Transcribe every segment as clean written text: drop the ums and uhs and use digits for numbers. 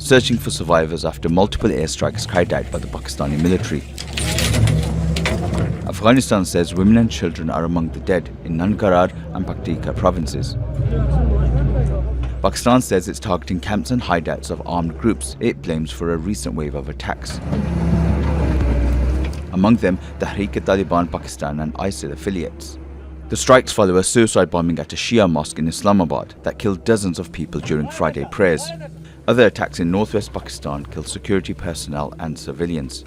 searching for survivors after multiple airstrikes carried out by the Pakistani military. Afghanistan says women and children are among the dead in Nangarhar and Paktika provinces. Pakistan says it's targeting camps and hideouts of armed groups it blames for a recent wave of attacks. Among them, the Taliban Pakistan and ISIL affiliates. The strikes follow a suicide bombing at a Shia mosque in Islamabad that killed dozens of people during Friday prayers. Other attacks in northwest Pakistan killed security personnel and civilians.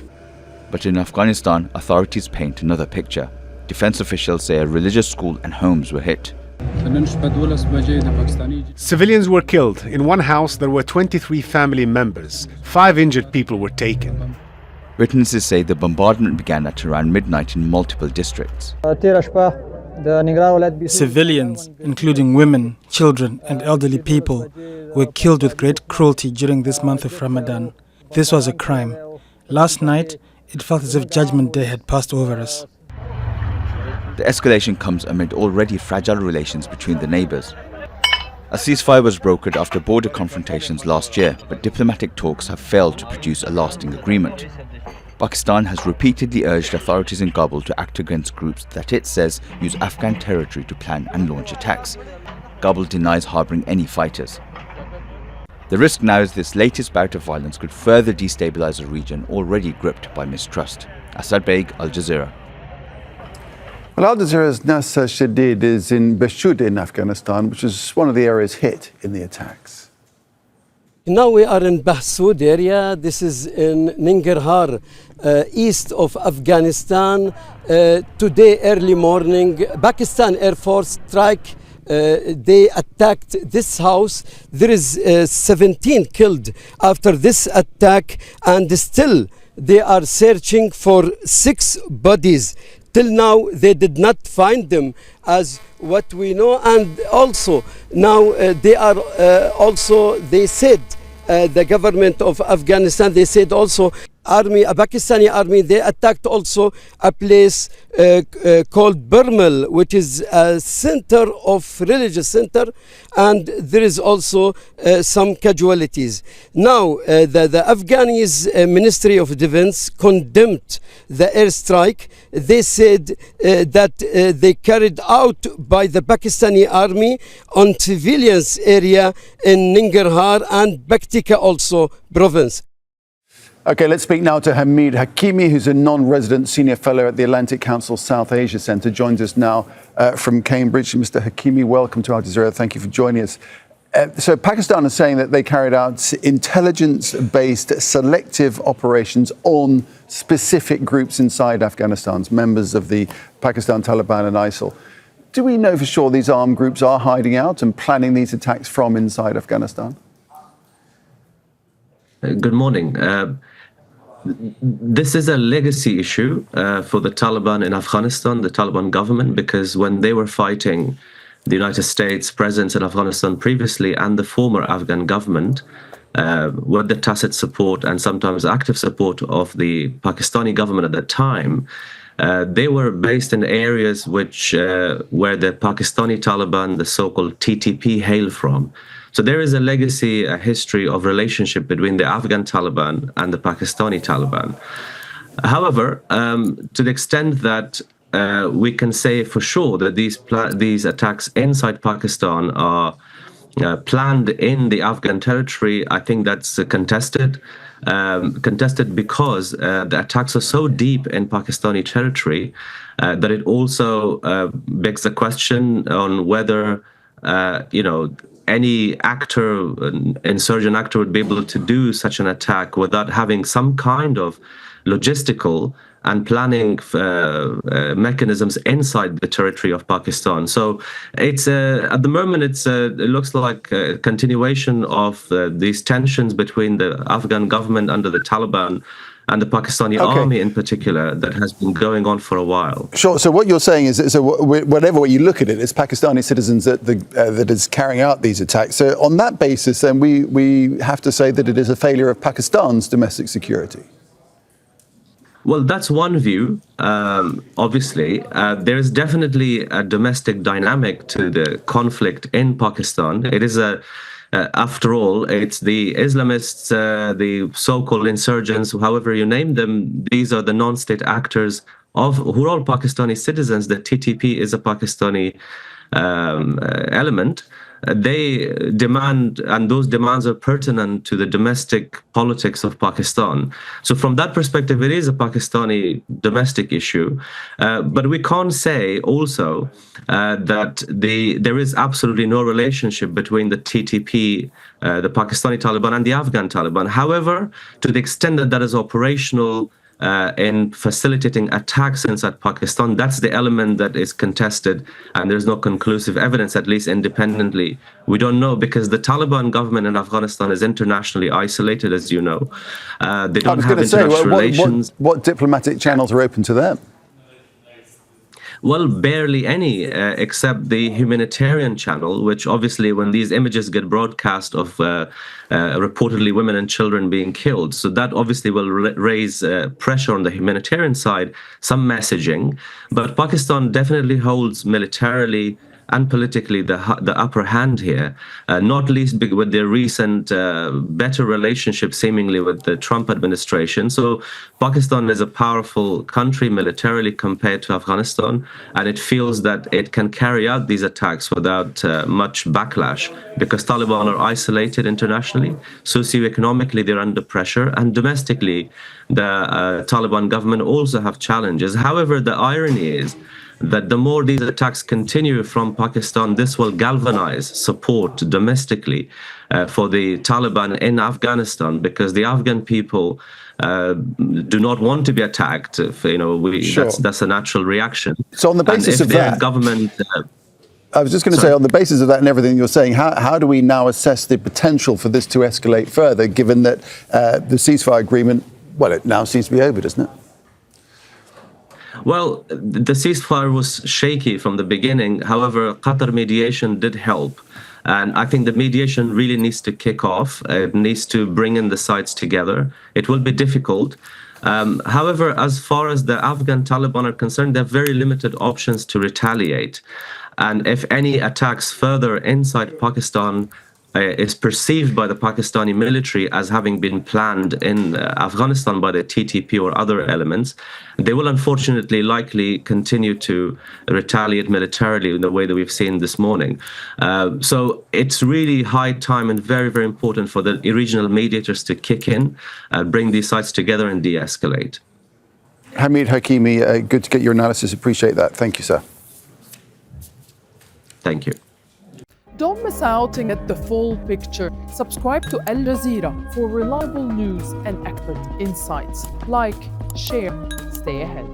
But in Afghanistan, authorities paint another picture. Defense officials say a religious school and homes were hit. Civilians were killed. In one house, there were 23 family members. 5 injured people were taken. Witnesses say the bombardment began at around midnight in multiple districts. Civilians, including women, children and elderly people, were killed with great cruelty during this month of Ramadan. This was a crime. Last night, it felt as if Judgment Day had passed over us. The escalation comes amid already fragile relations between the neighbours. A ceasefire was brokered after border confrontations last year, but diplomatic talks have failed to produce a lasting agreement. Pakistan has repeatedly urged authorities in Kabul to act against groups that it says use Afghan territory to plan and launch attacks. Kabul denies harbouring any fighters. The risk now is this latest bout of violence could further destabilise a region already gripped by mistrust. Asad Beg, Al Jazeera. Well, Al Jazeera's Nasser Shadid is in Bashud in Afghanistan, which is one of the areas hit in the attacks. Now we are in Bahsood area. This is in Nangarhar, east of Afghanistan. Today early morning, Pakistan Air Force strike. They attacked this house. There is 17 killed after this attack, and still they are searching for 6 bodies. Till now, they did not find them, as what we know. And also, now they said, the government of Afghanistan, they said also, a Pakistani army, they attacked also a place called Burmal, which is a center of religious center, and there is also some casualties. Now, the Afghan Ministry of Defence condemned the airstrike. They said that they carried out by the Pakistani army on civilians area in Nangarhar and Paktika also province. OK, let's speak now to Hamid Hakimi, who's a non-resident senior fellow at the Atlantic Council South Asia Centre. Joins us now from Cambridge. Mr. Hakimi, welcome to Al Jazeera. Thank you for joining us. So Pakistan is saying that they carried out intelligence-based selective operations on specific groups inside Afghanistan, members of the Pakistan Taliban and ISIL. Do we know for sure these armed groups are hiding out and planning these attacks from inside Afghanistan? Good morning. This is a legacy issue for the Taliban in Afghanistan, the Taliban government, because when they were fighting the United States presence in Afghanistan previously and the former Afghan government, with the tacit support and sometimes active support of the Pakistani government at that time, they were based in areas which where the Pakistani Taliban, the so-called TTP, hail from. So there is a legacy, a history of relationship between the Afghan Taliban and the Pakistani Taliban. However, to the extent that we can say for sure that these attacks inside Pakistan are planned in the Afghan territory, I think that's contested. Contested because the attacks are so deep in Pakistani territory that it also begs the question on whether, any actor, insurgent actor, would be able to do such an attack without having some kind of logistical and planning mechanisms inside the territory of Pakistan. So it's at the moment it looks like a continuation of these tensions between the Afghan government under the Taliban and the Pakistani army in particular that has been going on for a while. Sure. So what you're saying is, whatever way you look at it, it's Pakistani citizens that is carrying out these attacks. So on that basis, then we have to say that it is a failure of Pakistan's domestic security. Well, that's one view. Obviously, there is definitely a domestic dynamic to the conflict in Pakistan. It is a after all, it's the Islamists, the so-called insurgents, however you name them. These are the non-state actors who are all Pakistani citizens. The TTP is a Pakistani element. They demand, and those demands are pertinent to the domestic politics of Pakistan. So from that perspective, it is a Pakistani domestic issue. But we can't say also that there is absolutely no relationship between the TTP, the Pakistani Taliban, and the Afghan Taliban. However, to the extent that that is operational in facilitating attacks inside Pakistan, that's the element that is contested, and there's no conclusive evidence, at least independently. We don't know, because the Taliban government in Afghanistan is internationally isolated, as you know. They don't have international relations. What diplomatic channels are open to them? Well, barely any, except the humanitarian channel, which obviously when these images get broadcast of reportedly women and children being killed, so that obviously will raise pressure on the humanitarian side, some messaging. But Pakistan definitely holds militarily and politically the upper hand here, not least with their recent better relationship seemingly with the Trump administration. So Pakistan is a powerful country militarily compared to Afghanistan, and it feels that it can carry out these attacks without much backlash, because Taliban are isolated internationally, socioeconomically they're under pressure, and domestically the Taliban government also have challenges. However, the irony is that the more these attacks continue from Pakistan, this will galvanize support domestically for the Taliban in Afghanistan, because the Afghan people do not want to be attacked. That's a natural reaction. So on the basis of that, government. I was just going to say, on the basis of that and everything you're saying, how do we now assess the potential for this to escalate further, given that the ceasefire agreement, well, it now seems to be over, doesn't it? Well, the ceasefire was shaky from the beginning. However, Qatar mediation did help. And I think the mediation really needs to kick off. It needs to bring in the sides together. It will be difficult. However, as far as the Afghan Taliban are concerned, they have very limited options to retaliate. And if any attacks further inside Pakistan is perceived by the Pakistani military as having been planned in Afghanistan by the TTP or other elements, they will unfortunately likely continue to retaliate militarily in the way that we've seen this morning. So it's really high time and very, very important for the regional mediators to kick in, bring these sides together and de-escalate. Hamid Hakimi, good to get your analysis. Appreciate that. Thank you, sir. Thank you. Don't miss out and get the full picture. Subscribe to Al Jazeera for reliable news and expert insights. Like, share, stay ahead.